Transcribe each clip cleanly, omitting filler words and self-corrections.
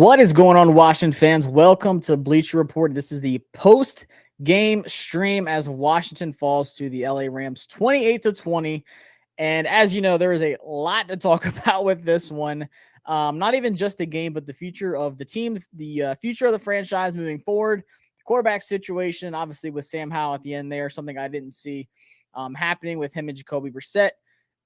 What is going on, Washington fans? Welcome to Bleacher Report. This is the post-game stream as Washington falls to the LA Rams 28-20. And as you know, there is a lot to talk about with this one. Not even just the game, but the future of the team, the future of the franchise moving forward. Quarterback situation, obviously, with Sam Howell at the end there, something I didn't see happening with him and Jacoby Brissett.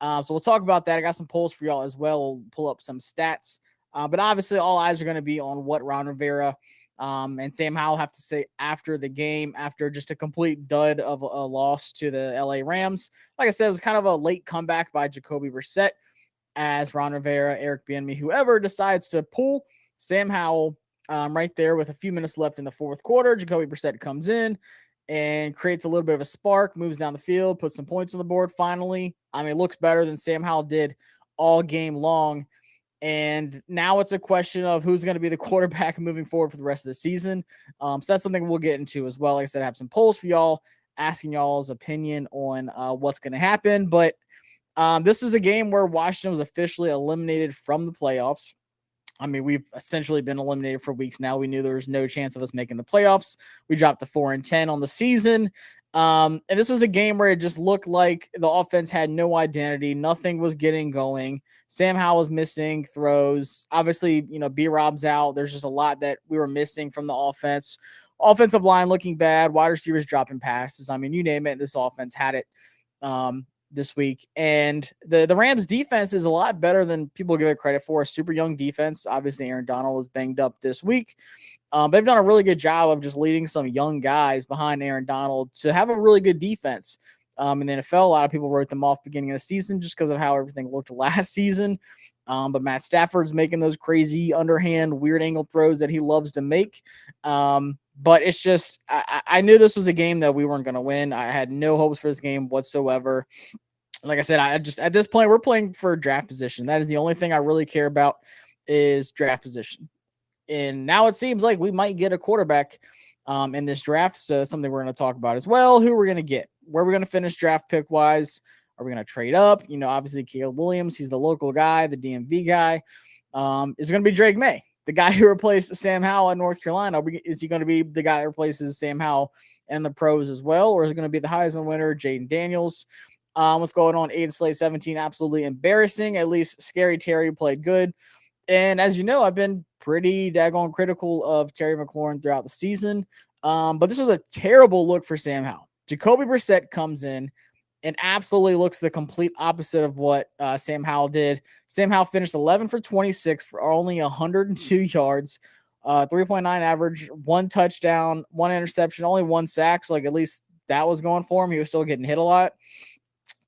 So we'll talk about that. I got some polls for y'all as well. We'll pull up some stats. But obviously, all eyes are going to be on what Ron Rivera and Sam Howell have to say after the game, after just a complete dud of a loss to the LA Rams. Like I said, it was kind of a late comeback by Jacoby Brissett as Ron Rivera, Eric Bieniemy, whoever decides to pull Sam Howell right there with a few minutes left in the fourth quarter. Jacoby Brissett comes in and creates a little bit of a spark, moves down the field, puts some points on the board finally. I mean, it looks better than Sam Howell did all game long. And now it's a question of who's going to be the quarterback moving forward for the rest of the season. So that's something we'll get into as well. Like I said, I have some polls for y'all, asking y'all's opinion on what's going to happen. But this is a game where Washington was officially eliminated from the playoffs. I mean, we've essentially been eliminated for weeks now. We knew there was no chance of us making the playoffs. We dropped to 4-10 on the season. And this was a game where it just looked like the offense had no identity. Nothing was getting going. Sam Howell was missing throws. Obviously, B-Rob's out. There's just a lot that we were missing from the offense. Offensive line looking bad. Wide receivers dropping passes. I mean, you name it. This offense had it this week. And the Rams defense is a lot better than people give it credit for. A super young defense. Obviously, Aaron Donald was banged up this week. They've done a really good job of just leading some young guys behind Aaron Donald to have a really good defense. In the NFL, a lot of people wrote them off beginning of the season just because of how everything looked last season. But Matt Stafford's making those crazy underhand, weird angle throws that he loves to make. But it's just, I knew this was a game that we weren't going to win. I had no hopes for this game whatsoever. Like I said, at this point, we're playing for draft position. That is the only thing I really care about is draft position. And now it seems like we might get a quarterback in this draft. So that's something we're going to talk about as well. Who we're going to get, where we're going to finish draft pick wise. Are we going to trade up? Obviously Caleb Williams, he's the local guy, the DMV guy. Is going to be Drake May, the guy who replaced Sam Howell in North Carolina. Is he going to be the guy that replaces Sam Howell and the pros as well? Or is it going to be the Heisman winner, Jaden Daniels? What's going on? 8 slate 17, absolutely embarrassing. At least Scary Terry played good. And as you know, I've been pretty daggone critical of Terry McLaurin throughout the season. But this was a terrible look for Sam Howell. Jacoby Brissett comes in and absolutely looks the complete opposite of what Sam Howell did. Sam Howell finished 11 for 26 for only 102 yards, 3.9 average, 1 touchdown, 1 interception, only 1 sack. So like at least that was going for him. He was still getting hit a lot.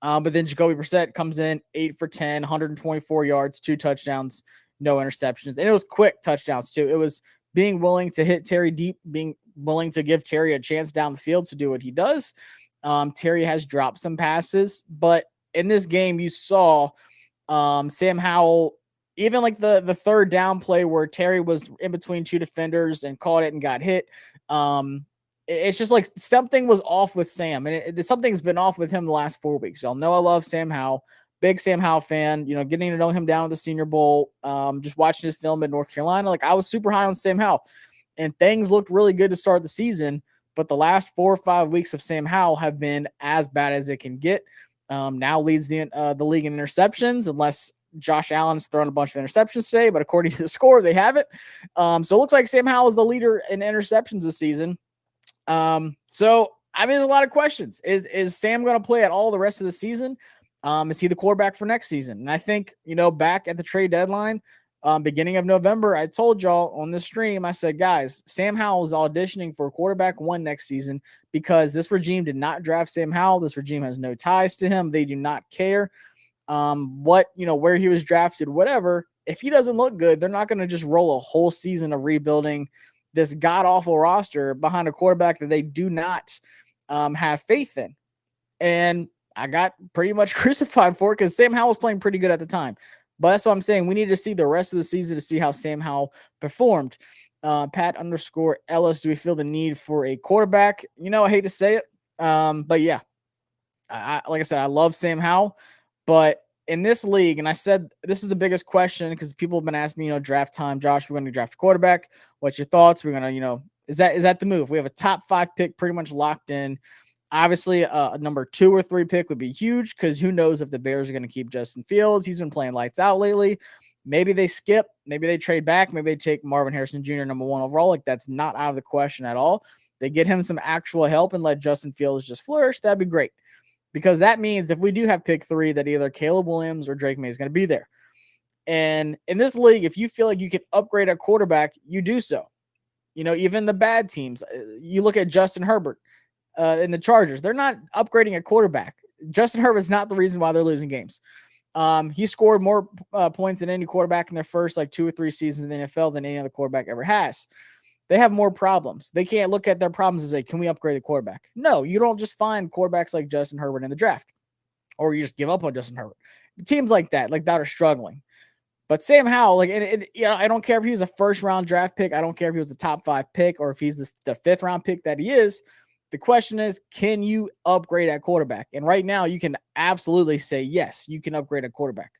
But then Jacoby Brissett comes in 8 for 10, 124 yards, 2 touchdowns, no interceptions. And it was quick touchdowns too. It was being willing to hit Terry deep, being willing to give Terry a chance down the field to do what he does. Terry has dropped some passes, but in this game you saw Sam Howell, even like the third down play where Terry was in between 2 defenders and caught it and got hit. It's just like something was off with Sam, and something's been off with him the last 4 weeks. Y'all know I love Sam Howell. Big Sam Howell fan, getting to know him down at the Senior Bowl, just watching his film in North Carolina. Like I was super high on Sam Howell, and things looked really good to start the season. But the last 4 or 5 weeks of Sam Howell have been as bad as it can get. Now leads the league in interceptions, unless Josh Allen's thrown a bunch of interceptions today. But according to the score, they haven't. So it looks like Sam Howell is the leader in interceptions this season. So I mean, there's a lot of questions. Is Sam going to play at all the rest of the season? Is he the quarterback for next season? And I think, back at the trade deadline, beginning of November, I told y'all on this stream, I said, guys, Sam Howell is auditioning for quarterback 1 next season because this regime did not draft Sam Howell. This regime has no ties to him. They do not care where he was drafted, whatever. If he doesn't look good, they're not going to just roll a whole season of rebuilding this god-awful roster behind a quarterback that they do not have faith in. And I got pretty much crucified for it because Sam Howell was playing pretty good at the time. But that's what I'm saying. We need to see the rest of the season to see how Sam Howell performed. Pat_Ellis, do we feel the need for a quarterback? I hate to say it. But yeah, like I said, I love Sam Howell. But in this league, and I said this is the biggest question because people have been asking me, draft time, Josh, we're going to draft a quarterback. What's your thoughts? We're going to, is that the move? We have a top 5 pick pretty much locked in. Obviously, a number 2 or 3 pick would be huge because who knows if the Bears are going to keep Justin Fields. He's been playing lights out lately. Maybe they skip. Maybe they trade back. Maybe they take Marvin Harrison Jr. number 1 overall. Like, that's not out of the question at all. They get him some actual help and let Justin Fields just flourish. That'd be great. Because that means if we do have pick 3, that either Caleb Williams or Drake May is going to be there. And in this league, if you feel like you can upgrade a quarterback, you do so. Even the bad teams, you look at Justin Herbert in the Chargers, they're not upgrading a quarterback. Justin Herbert's not the reason why they're losing games. He scored more points than any quarterback in their first 2 or 3 seasons in the NFL than any other quarterback ever has. They have more problems. They can't look at their problems and say, can we upgrade the quarterback? No, you don't just find quarterbacks like Justin Herbert in the draft, or you just give up on Justin Herbert. Teams like that are struggling. But Sam Howell, I don't care if he's a first-round draft pick. I don't care if he was a top 5 pick or if he's the 5th-round pick that he is. The question is, can you upgrade at quarterback? And right now, you can absolutely say, yes, you can upgrade a quarterback.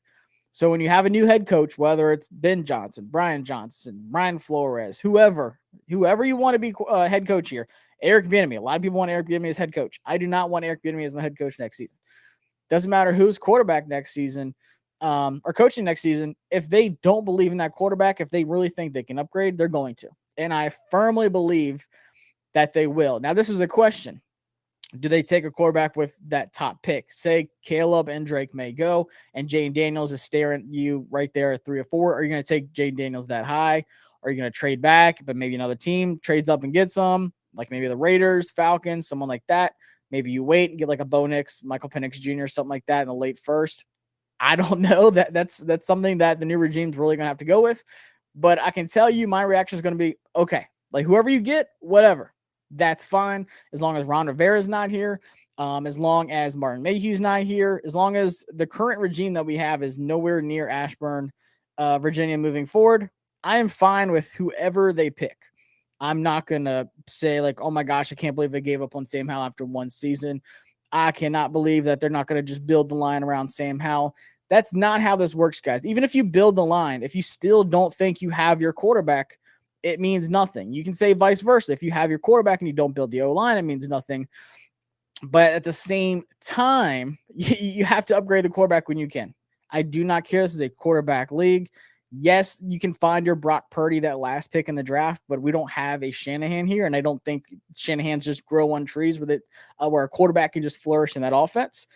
So when you have a new head coach, whether it's Ben Johnson, Brian Johnson, Brian Flores, whoever you want to be head coach here, Eric Bieniemy. A lot of people want Eric Bieniemy as head coach. I do not want Eric Bieniemy as my head coach next season. Doesn't matter who's quarterback next season or coaching next season. If they don't believe in that quarterback, if they really think they can upgrade, they're going to. And I firmly believe that they will. Now, this is the question. Do they take a quarterback with that top pick? Say Caleb and Drake may go, and Jayden Daniels is staring at you right there at 3 or 4. Are you going to take Jayden Daniels that high? Are you going to trade back, but maybe another team trades up and gets some, like maybe the Raiders, Falcons, someone like that? Maybe you wait and get like a Bo Nix, Michael Penix Jr., something like that in the late first. I don't know. That's something that the new regime's really going to have to go with. But I can tell you my reaction is going to be, okay, like whoever you get, whatever. That's fine as long as Ron Rivera is not here, as long as Martin Mayhew's not here, as long as the current regime that we have is nowhere near Ashburn, Virginia moving forward. I am fine with whoever they pick. I'm not going to say like, oh my gosh, I can't believe they gave up on Sam Howell after 1 season. I cannot believe that they're not going to just build the line around Sam Howell. That's not how this works, guys. Even if you build the line, if you still don't think you have your quarterback, it means nothing. You can say vice versa. If you have your quarterback and you don't build the O-line, it means nothing. But at the same time, you have to upgrade the quarterback when you can. I do not care. This is a quarterback league. Yes, you can find your Brock Purdy, that last pick in the draft, but we don't have a Shanahan here, and I don't think Shanahan's just grow on trees with it, where a quarterback can just flourish in that offense.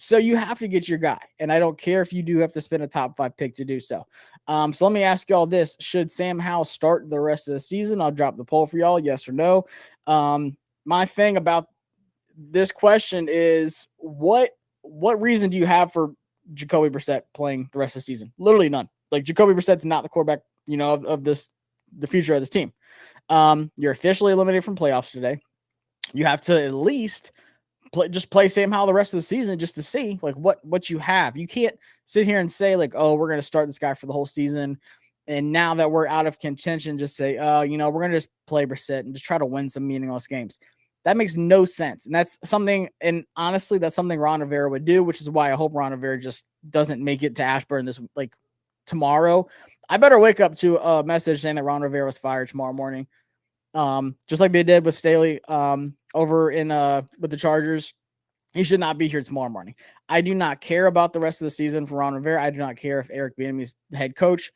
So you have to get your guy, and I don't care if you do have to spend a top 5 pick to do so. So let me ask you all this. Should Sam Howell start the rest of the season? I'll drop the poll for y'all, yes or no. My thing about this question is what reason do you have for Jacoby Brissett playing the rest of the season? Literally none. Like, Jacoby Brissett's not the quarterback, of the future of this team. You're officially eliminated from playoffs today. You have to at least play Sam Howell the rest of the season just to see like what you have. You can't sit here and say like, oh, we're going to start this guy for the whole season, and now that we're out of contention, just say, we're going to just play Brissett and just try to win some meaningless games. That makes no sense. And that's something, and honestly, that's something Ron Rivera would do, which is why I hope Ron Rivera just doesn't make it to Ashburn this tomorrow. I better wake up to a message saying that Ron Rivera was fired tomorrow morning. Just like they did with Staley over in with the Chargers. He should not be here tomorrow morning. I do not care about the rest of the season for Ron Rivera. I do not care if Eric Bieniemy is the head coach.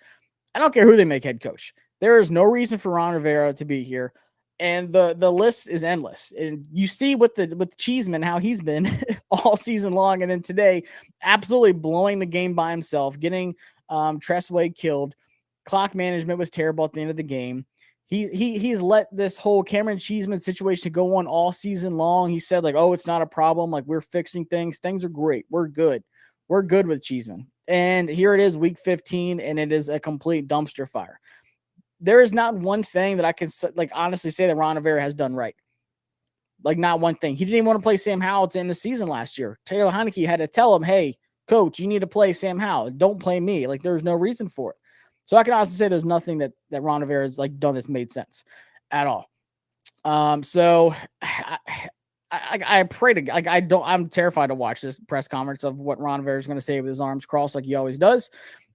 I don't care who they make head coach. There is no reason for Ron Rivera to be here. And the list is endless. And you see with Cheeseman how he's been all season long, and then today absolutely blowing the game by himself, getting Tressway killed. Clock management was terrible at the end of the game. He's let this whole Cameron Cheeseman situation go on all season long. He said like, oh, it's not a problem. Like, we're fixing things. Things are great. We're good. We're good with Cheeseman. And here it is, week 15, and it is a complete dumpster fire. There is not one thing that I can honestly say that Ron Rivera has done right. Like, not one thing. He didn't even want to play Sam Howell to end the season last year. Taylor Heineke had to tell him, hey, coach, you need to play Sam Howell. Don't play me. Like, there's no reason for it. So I can honestly say there's nothing that Ron Rivera has done that's made sense at all. So I pray to like I'm terrified to watch this press conference of what Ron Rivera is going to say with his arms crossed like he always does.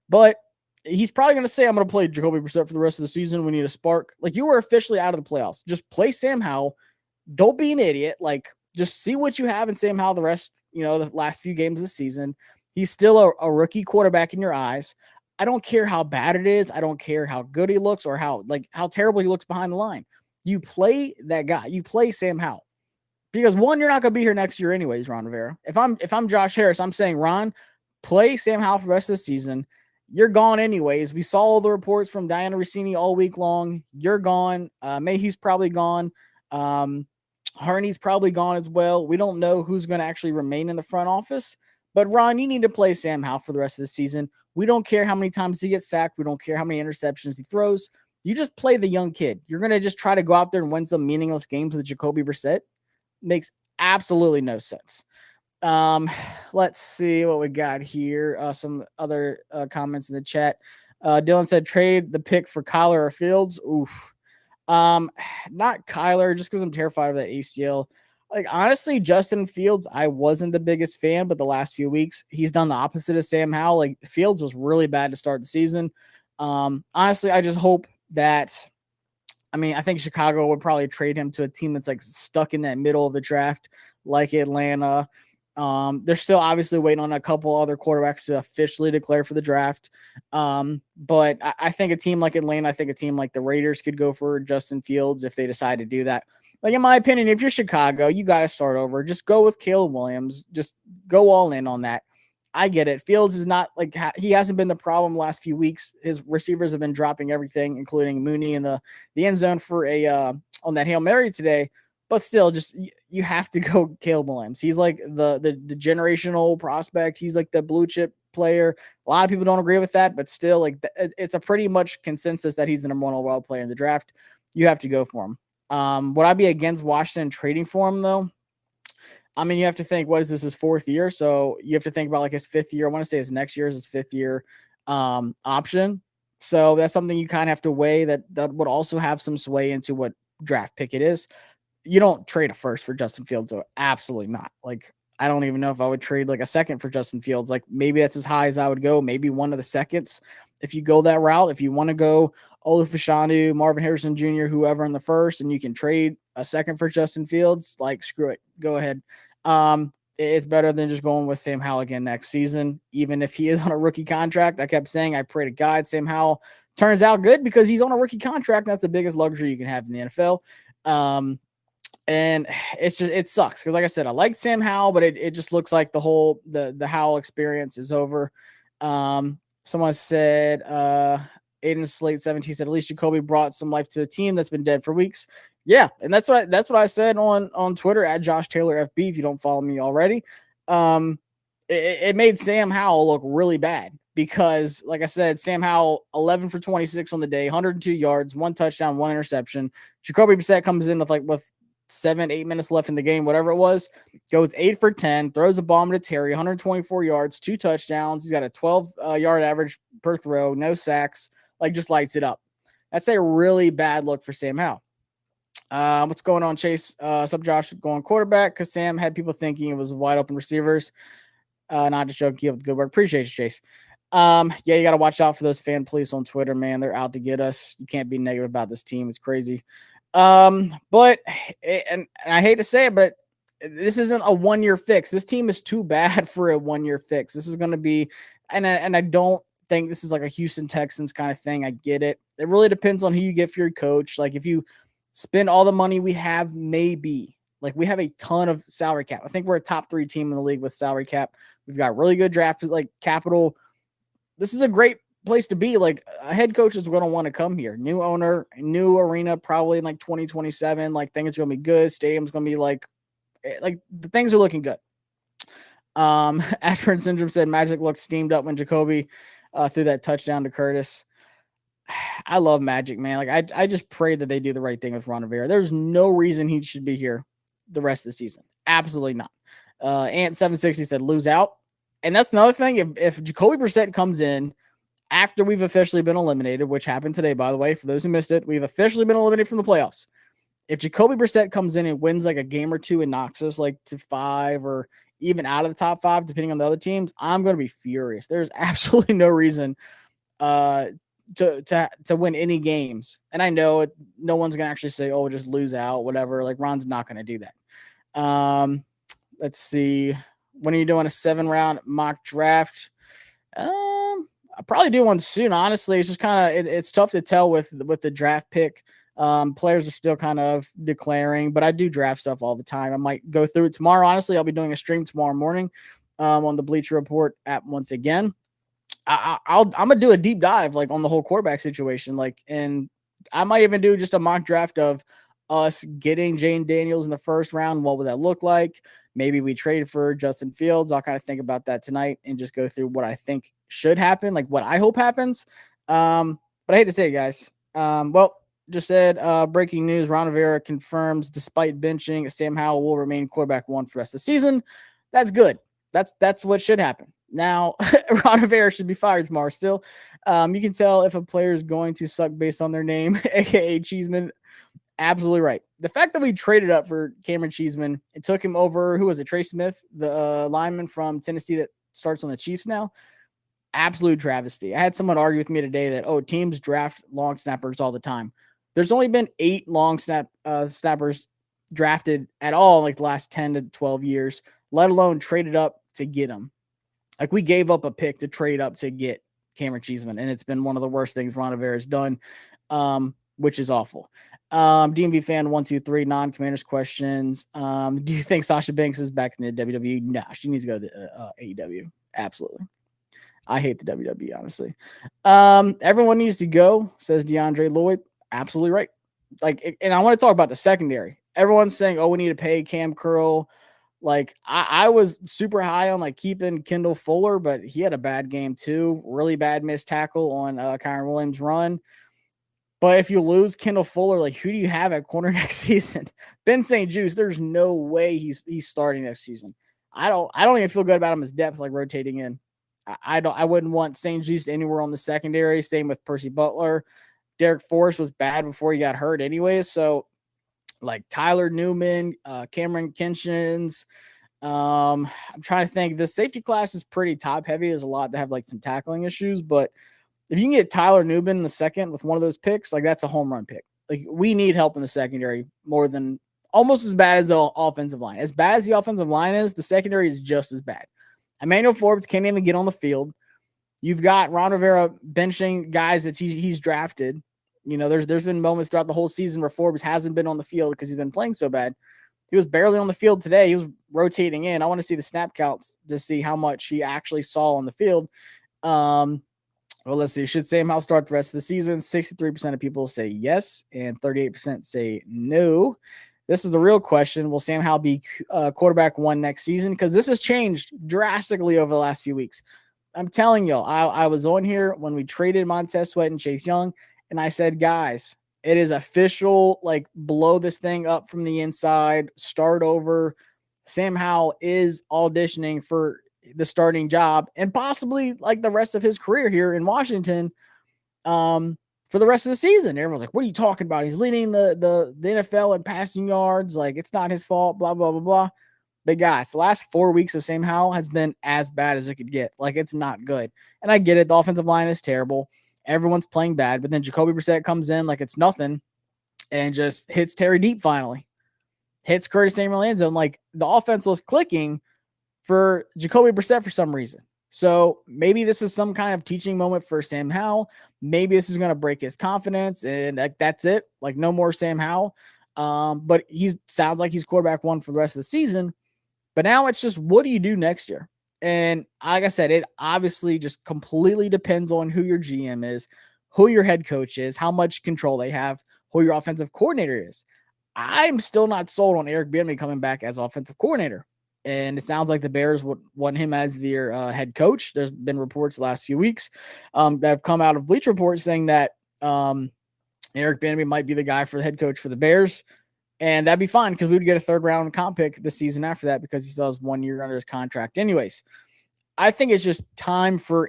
But he's probably going to say, I'm going to play Jacoby Brissett for the rest of the season. We need a spark. Like, you are officially out of the playoffs. Just play Sam Howell. Don't be an idiot. Like, just see what you have in Sam Howell the rest, the last few games of the season. He's still a rookie quarterback in your eyes. I don't care how bad it is. I don't care how good he looks or how terrible he looks behind the line. You play that guy. You play Sam Howell. Because one, you're not going to be here next year anyways, Ron Rivera. If I'm Josh Harris, I'm saying, Ron, play Sam Howell for the rest of the season. You're gone anyways. We saw all the reports from Diana Rossini all week long. You're gone. Mayhew's probably gone. Harney's probably gone as well. We don't know who's going to actually remain in the front office. But, Ron, you need to play Sam Howell for the rest of the season. We don't care how many times he gets sacked. We don't care how many interceptions he throws. You just play the young kid. You're going to just try to go out there and win some meaningless games with Jacoby Brissett. Makes absolutely no sense. Let's see what we got here. Some other comments in the chat. Dylan said trade the pick for Kyler or Fields. Oof. Not Kyler, just because I'm terrified of that ACL. Like, honestly, Justin Fields, I wasn't the biggest fan, but the last few weeks, he's done the opposite of Sam Howell. Like, Fields was really bad to start the season. Honestly, I just hope that, I think Chicago would probably trade him to a team that's like stuck in that middle of the draft, like Atlanta. They're still obviously waiting on a couple other quarterbacks to officially declare for the draft. But I think a team like Atlanta, I think a team like the Raiders could go for Justin Fields if they decide to do that. Like, in my opinion, if you're Chicago, you got to start over. Just go with Caleb Williams. Just go all in on that. I get it. Fields is not like, he hasn't been the problem the last few weeks. His receivers have been dropping everything, including Mooney in the end zone for on that Hail Mary today. But still, just you have to go Caleb Williams. He's like the generational prospect. He's like the blue chip player. A lot of people don't agree with that, but still, like, it's a pretty much consensus that he's the number one overall player in the draft. You have to go for him. Would I be against Washington trading for him though? You have to think, what is this, his fourth year? So you have to think about like his fifth year. I want to say his next year is his fifth year option. So that's something you kind of have to weigh that would also have some sway into what draft pick it is. You don't trade a first for Justin Fields, so absolutely not. Like, I don't even know if I would trade like a second for Justin Fields. Like, maybe that's as high as I would go. Maybe one of the seconds. If you go that route, if you want to go Olufashanu, Marvin Harrison Jr., whoever in the first, and you can trade a second for Justin Fields, like, screw it. Go ahead. It's better than just going with Sam Howell again next season, even if he is on a rookie contract. I kept saying, I pray to God Sam Howell turns out good because he's on a rookie contract. That's the biggest luxury you can have in the NFL. And it sucks because, like I said, I like Sam Howell, but it just looks like the Howell experience is over. Someone said, Aiden Slate 17 said, at least Jacoby brought some life to a team that's been dead for weeks. Yeah, and that's what I said on Twitter at Josh Taylor FB. If you don't follow me already, it made Sam Howell look really bad because, like I said, Sam Howell 11 for 26 on the day, 102 yards, 1 touchdown, 1 interception. Jacoby Brissett comes in with 7-8 minutes left in the game, whatever it was, goes 8 for 10, throws a bomb to Terry, 124 yards, 2 touchdowns. He's got a 12-yard average per throw, no sacks, like, just lights it up. That's a really bad look for Sam Howell. What's going on, Chase? Sub Josh going quarterback because Sam had people thinking it was wide open receivers. Not just joking. Keep up the good work. Appreciate you, Chase. Yeah, you got to watch out for those fan police on Twitter, man. They're out to get us. You can't be negative about this team. It's crazy. But I hate to say it, but this isn't a 1-year fix. This team is too bad for a 1-year fix. This is going to be, and I don't think this is like a Houston Texans kind of thing. I get it. It really depends on who you get for your coach. Like, if you spend all the money we have, maybe. Like, we have a ton of salary cap. I think we're a top 3 team in the league with salary cap. We've got really good draft, like, capital. This is a great place to be. Like, a head coach is going to want to come here. New owner, new arena, probably in like 2027. Like, things are going to be good. Stadium's going to be like the things are looking good. Ashburn Syndrome said Magic looked steamed up when Jacoby threw that touchdown to Curtis. I love Magic, man. Like, I just pray that they do the right thing with Ron Rivera. There's no reason he should be here the rest of the season. Absolutely not. Ant760 said lose out. And that's another thing. If Jacoby Brissett comes in after we've officially been eliminated, which happened today, by the way, for those who missed it, we've officially been eliminated from the playoffs. if Jacoby Brissett comes in and wins like a game or two and knocks us like to 5 or even out of the top 5, depending on the other teams, I'm going to be furious. There's absolutely no reason to win any games. And I know no one's going to actually say, oh, just lose out, whatever. Like Ron's not going to do that. Let's see. When are you doing a 7-round mock draft? I'll probably do one soon. Honestly, it's just kind of, it's tough to tell with the draft pick. Players are still kind of declaring, but I do draft stuff all the time. I might go through it tomorrow. Honestly, I'll be doing a stream tomorrow morning on the Bleacher Report app once again. I'm gonna do a deep dive like on the whole quarterback situation, like, and I might even do just a mock draft of us getting Jane Daniels in the first round. What would that look like? Maybe we trade for Justin Fields. I'll kind of think about that tonight and just go through what I think should happen, like what I hope happens. But I hate to say it, guys. Well, just said breaking news: Ron Rivera confirms despite benching, Sam Howell will remain quarterback 1 for the rest of the season. That's good. That's what should happen. Now, Ron Rivera should be fired tomorrow still. You can tell if a player is going to suck based on their name, a.k.a. Cheeseman. Absolutely right. The fact that we traded up for Cameron Cheeseman and took him over, who was it, Trey Smith, the lineman from Tennessee that starts on the Chiefs now, absolute travesty. I had someone argue with me today that, oh, teams draft long snappers all the time. There's only been 8 long snappers drafted at all in like the last 10 to 12 years, let alone traded up to get them. Like we gave up a pick to trade up to get Cameron Cheeseman, and it's been one of the worst things Ron Rivera has done, which is awful. DMV fan 123 non-commanders questions. Do you think Sasha Banks is back in the WWE? Nah, she needs to go to AEW. Absolutely. I hate the WWE, honestly. Everyone needs to go, says DeAndre Lloyd. Absolutely right. Like, and I want to talk about the secondary. Everyone's saying, oh, we need to pay Cam Curl. Like, I was super high on like keeping Kendall Fuller, but he had a bad game too. Really bad missed tackle on Kyron Williams' run. But if you lose Kendall Fuller, like who do you have at corner next season? Ben St. Juste, there's no way he's starting next season. I don't even feel good about him as depth, like rotating in. I wouldn't want St. Juste anywhere on the secondary. Same with Percy Butler. Derek Forrest was bad before he got hurt anyway. So like Tyler Newman, Cameron Kinshins. I'm trying to think. The safety class is pretty top heavy. There's a lot that have like some tackling issues, but if you can get Tyler Newman in the second with one of those picks, like that's a home run pick. Like we need help in the secondary more than almost as bad as the offensive line. As bad as the offensive line is, the secondary is just as bad. Emmanuel Forbes can't even get on the field. You've got Ron Rivera benching guys that he's drafted. You know, there's been moments throughout the whole season where Forbes hasn't been on the field because he's been playing so bad. He was barely on the field today. He was rotating in. I want to see the snap counts to see how much he actually saw on the field. Well, let's see. Should Sam Howell start the rest of the season? 63% of people say yes, and 38% say no. This is the real question. Will Sam Howell be quarterback 1 next season? Because this has changed drastically over the last few weeks. I'm telling y'all, I was on here when we traded Montez Sweat and Chase Young, and I said, guys, it is official. Like, blow this thing up from the inside. Start over. Sam Howell is auditioning for the starting job and possibly like the rest of his career here in Washington for the rest of the season. Everyone's like, what are you talking about? He's leading the NFL in passing yards. Like, it's not his fault, blah, blah, blah, blah. But guys, the last 4 weeks of Sam Howell has been as bad as it could get. Like, it's not good. And I get it. The offensive line is terrible. Everyone's playing bad. But then Jacoby Brissett comes in like it's nothing and just hits Terry Deep finally. Hits Curtis Samuel end zone. Like, the offense was clicking for Jacoby Brissett for some reason. So maybe this is some kind of teaching moment for Sam Howell. Maybe this is going to break his confidence and that's it. Like, no more Sam Howell. But he sounds like he's quarterback 1 for the rest of the season. But now it's just, what do you do next year? And like I said, it obviously just completely depends on who your GM is, who your head coach is, how much control they have, who your offensive coordinator is. I'm still not sold on Eric Bieniemy coming back as offensive coordinator. And it sounds like the Bears would want him as their head coach. There's been reports the last few weeks that have come out of Bleacher Report saying that Eric Bieniemy might be the guy for the head coach for the Bears. And that'd be fine because we would get a 3rd round comp pick the season after that because he still has 1 year under his contract. Anyways, I think it's just time for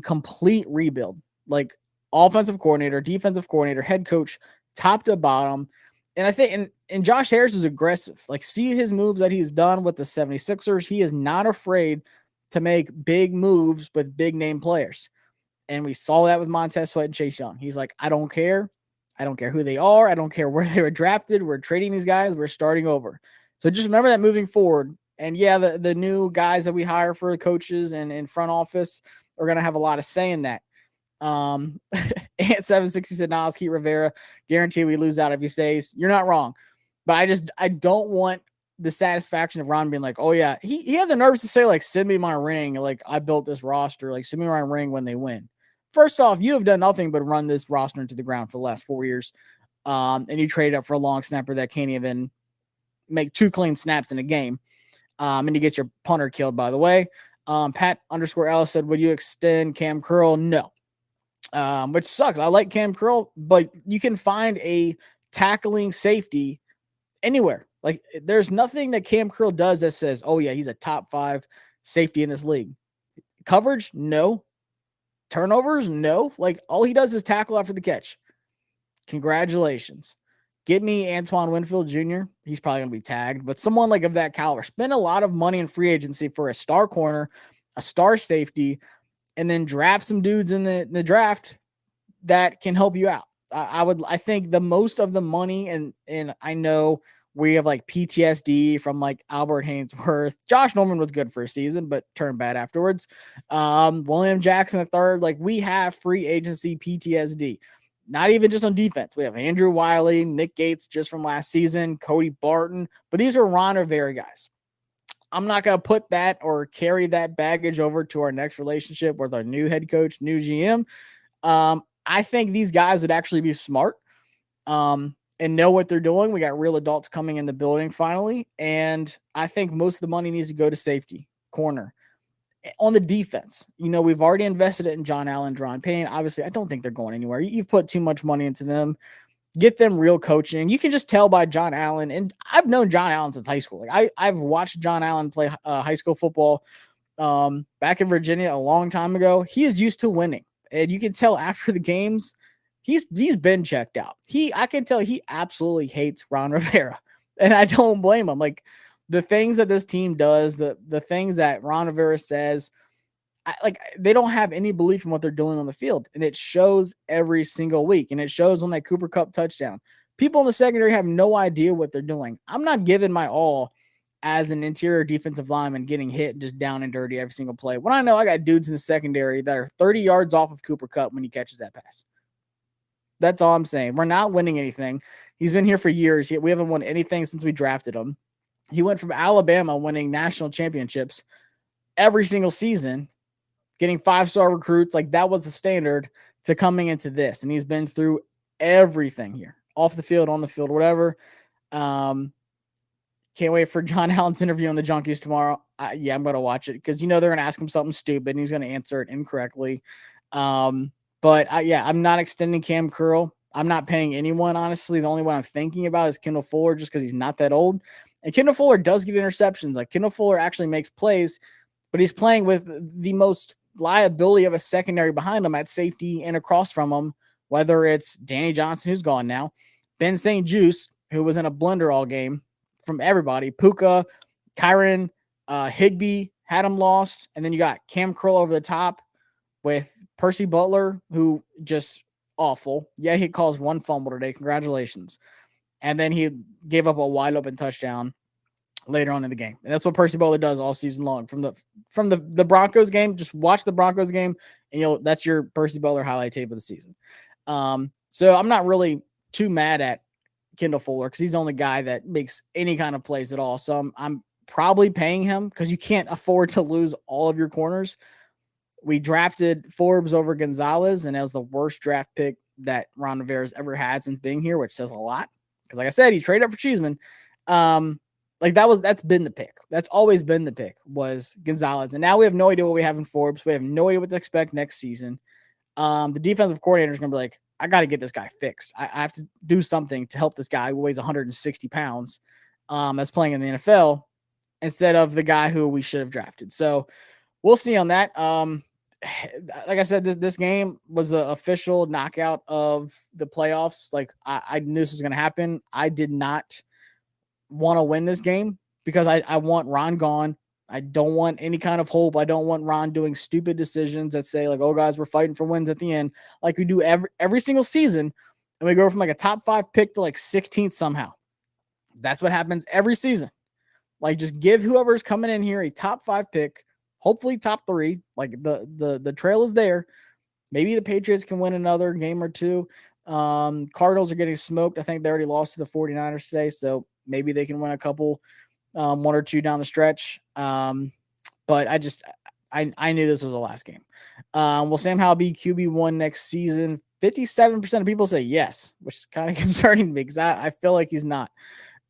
complete rebuild. Like, offensive coordinator, defensive coordinator, head coach, top to bottom. And I think, and Josh Harris is aggressive. Like, see his moves that he's done with the 76ers. He is not afraid to make big moves with big name players. And we saw that with Montez Sweat and Chase Young. He's like, I don't care. I don't care who they are. I don't care where they were drafted. We're trading these guys. We're starting over. So just remember that moving forward. And yeah, the new guys that we hire for the coaches and in front office are going to have a lot of say in that. And 760 said, nah, let's keep Rivera. Guarantee we lose out if he stays. You're not wrong. But I don't want the satisfaction of Ron being like, oh yeah, he had the nerves to say, like, send me my ring. Like, I built this roster. Like, send me my ring when they win. First off, you have done nothing but run this roster into the ground for the last 4 years. And you traded up for a long snapper that can't even make 2 clean snaps in a game. And you get your punter killed, by the way. Pat_Ellis said, would you extend Cam Curl? No. Which sucks. I like Cam Curl, but you can find a tackling safety anywhere. Like, there's nothing that Cam Curl does that says, oh yeah, he's a top 5 safety in this league. Coverage? No. Turnovers? No. Like, all he does is tackle after the catch. Congratulations. Get me Antoine Winfield Jr. He's probably going to be tagged, but someone like of that caliber. Spend a lot of money in free agency for a star corner, a star safety, and then draft some dudes in the draft that can help you out. I think the most of the money, and I know we have like PTSD from like Albert Haynesworth. Josh Norman was good for a season, but turned bad afterwards. William Jackson III, like, we have free agency PTSD. Not even just on defense. We have Andrew Wiley, Nick Gates just from last season, Cody Barton, but these are Ron Rivera guys. I'm not going to put that or carry that baggage over to our next relationship with our new head coach, new GM. I think these guys would actually be smart and know what they're doing. We got real adults coming in the building finally. And I think most of the money needs to go to safety, corner. On the defense, we've already invested it in John Allen, Deron Payne. Obviously, I don't think they're going anywhere. You've put too much money into them. Get them real coaching. You can just tell by John Allen, and I've known John Allen since high school. Like, I've watched John Allen play high school football back in Virginia a long time ago. He is used to winning, and you can tell after the games, he's been checked out. I can tell he absolutely hates Ron Rivera, and I don't blame him. Like, the things that this team does, the things that Ron Rivera says, they don't have any belief in what they're doing on the field. And it shows every single week. And it shows on that Cooper Kupp touchdown. People in the secondary have no idea what they're doing. I'm not giving my all as an interior defensive lineman getting hit just down and dirty every single play, when I know I got dudes in the secondary that are 30 yards off of Cooper Kupp when he catches that pass. That's all I'm saying. We're not winning anything. He's been here for years. We haven't won anything since we drafted him. He went from Alabama winning national championships every single season, getting 5-star recruits. Like, that was the standard, to coming into this. And he's been through everything here, off the field, on the field, whatever. Can't wait for John Allen's interview on the Junkies tomorrow. Yeah, I'm going to watch it because, they're going to ask him something stupid and he's going to answer it incorrectly. I'm not extending Cam Curl. I'm not paying anyone, honestly. The only one I'm thinking about is Kendall Fuller, just because he's not that old. And Kendall Fuller does get interceptions. Like, Kendall Fuller actually makes plays, but he's playing with the most liability of a secondary behind him at safety and across from him, whether it's Danny Johnson, who's gone now, Ben St. Juice, who was in a blender all game from everybody, Puka, Kyron, Higbee had him lost, and then you got Cam Curl over the top with Percy Butler, who just awful. Yeah, he caused 1 fumble today. Congratulations. And then he gave up a wide open touchdown later on in the game. And that's what Percy Butler does all season long. From the Broncos game, just watch the Broncos game, and that's your Percy Butler highlight tape of the season. So I'm not really too mad at Kendall Fuller because he's the only guy that makes any kind of plays at all. So I'm probably paying him because you can't afford to lose all of your corners. We drafted Forbes over Gonzalez, and that was the worst draft pick that Ron Rivera's ever had since being here, which says a lot. Because like I said, he traded up for Cheeseman. That's been the pick. That's always been the pick, was Gonzalez. And now we have no idea what we have in Forbes. We have no idea what to expect next season. The defensive coordinator is going to be like, I got to get this guy fixed. I have to do something to help this guy who weighs 160 pounds that's playing in the NFL instead of the guy who we should have drafted. So we'll see on that. like I said, this game was the official knockout of the playoffs. Like I knew this was going to happen. I did not want to win this game because I want Ron gone. I don't want any kind of hope. I don't want Ron doing stupid decisions that say like, "Oh, guys, we're fighting for wins at the end," like we do every single season, and we go from like a top 5 pick to like 16th somehow. That's what happens every season. Like, just give whoever's coming in here a top 5 pick, hopefully top 3. Like the trail is there. Maybe the Patriots can win another game or two. Cardinals are getting smoked. I think they already lost to the 49ers today, so maybe they can win a couple, 1 or 2 down the stretch. But I knew this was the last game. Will Sam Howell be QB1 next season? 57% of people say yes, which is kind of concerning to me because I feel like he's not.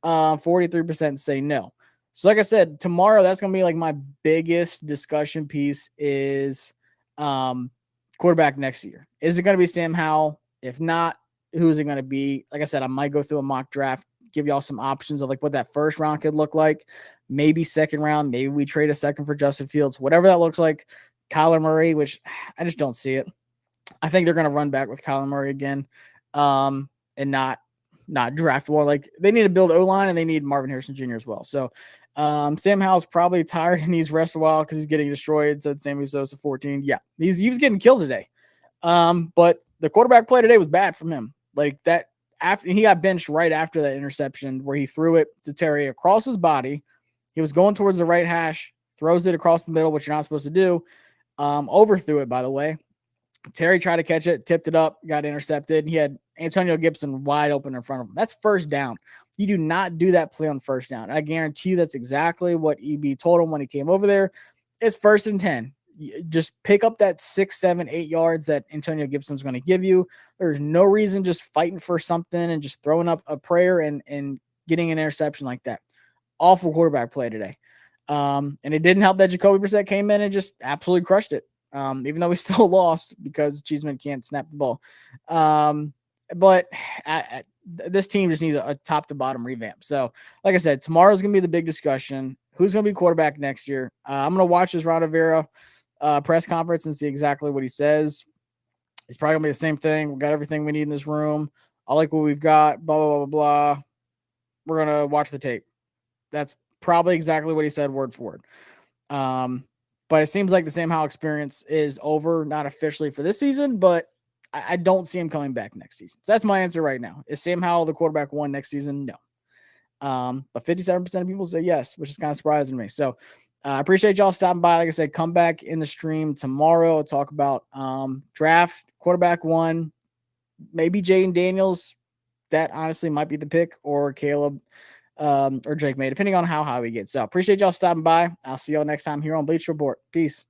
43% say no. So like I said, tomorrow, that's going to be like my biggest discussion piece is quarterback next year. Is it going to be Sam Howell? If not, who is it going to be? Like I said, I might go through a mock draft, give y'all some options of like what that first round could look like. Maybe second round. Maybe we trade a second for Justin Fields, whatever that looks like. Kyler Murray, which I just don't see it. I think they're going to run back with Kyler Murray again, and not draft one. Like they need to build O-line and they need Marvin Harrison Jr. as well. So Sam Howell's probably tired and needs rest a while because he's getting destroyed. Said Sammy Sosa 14. Yeah, he was getting killed today. But the quarterback play today was bad from him. Like that after he got benched right after that interception where he threw it to Terry across his body. He was going towards the right hash, throws it across the middle, which you're not supposed to do. Overthrew it, by the way. Terry tried to catch it, tipped it up, got intercepted. He had Antonio Gibson wide open in front of him. That's first down. You do not do that play on first down. I guarantee you that's exactly what EB told him when he came over there. It's 1st and 10. Just pick up that 6, 7, 8 yards that Antonio Gibson's going to give you. There's no reason just fighting for something and just throwing up a prayer and getting an interception like that. Awful quarterback play today. And it didn't help that Jacoby Brissett came in and just absolutely crushed it. Even though we still lost because Cheeseman can't snap the ball. But this team just needs a top to bottom revamp. So, like I said, tomorrow's going to be the big discussion. Who's going to be quarterback next year? I'm going to watch this Ron Rivera press conference and see exactly what he says. It's probably going to be the same thing. We've got everything we need in this room. I like what we've got, blah, blah, blah, blah. We're going to watch the tape. That's probably exactly what he said word for word. But it seems like the Sam Howell experience is over, not officially for this season, but I don't see him coming back next season. So that's my answer right now. Is Sam Howell the quarterback 1 next season? No. But 57% of people say yes, which is kind of surprising to me. So I appreciate y'all stopping by. Like I said, come back in the stream tomorrow. I'll talk about draft, quarterback 1, maybe Jaden Daniels. That honestly might be the pick, or Caleb or Drake May, depending on how he gets. So appreciate y'all stopping by. I'll see y'all next time here on Bleach Report. Peace.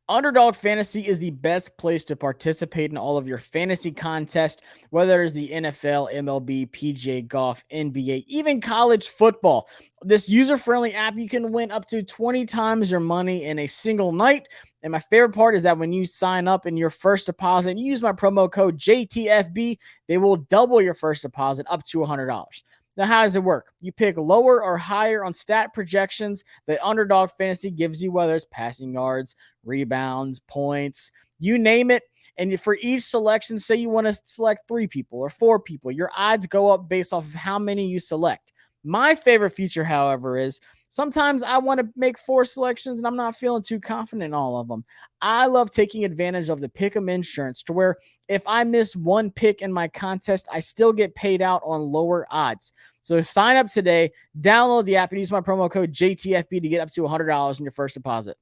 Underdog Fantasy is the best place to participate in all of your fantasy contests, whether it's the NFL, MLB, PGA Golf, NBA, even college football. This user-friendly app, you can win up to 20 times your money in a single night. And my favorite part is that when you sign up in your first deposit and you use my promo code JTFB, they will double your first deposit up to $100. Now, how does it work? You pick lower or higher on stat projections that Underdog Fantasy gives you, whether it's passing yards, rebounds, points, you name it. And for each selection, say you want to select 3 people or 4 people, your odds go up based off of how many you select. My favorite feature, however, is sometimes I want to make 4 selections and I'm not feeling too confident in all of them. I love taking advantage of the Pick'em insurance to where if I miss 1 pick in my contest, I still get paid out on lower odds. So sign up today, download the app, and use my promo code JTFB to get up to $100 in your first deposit.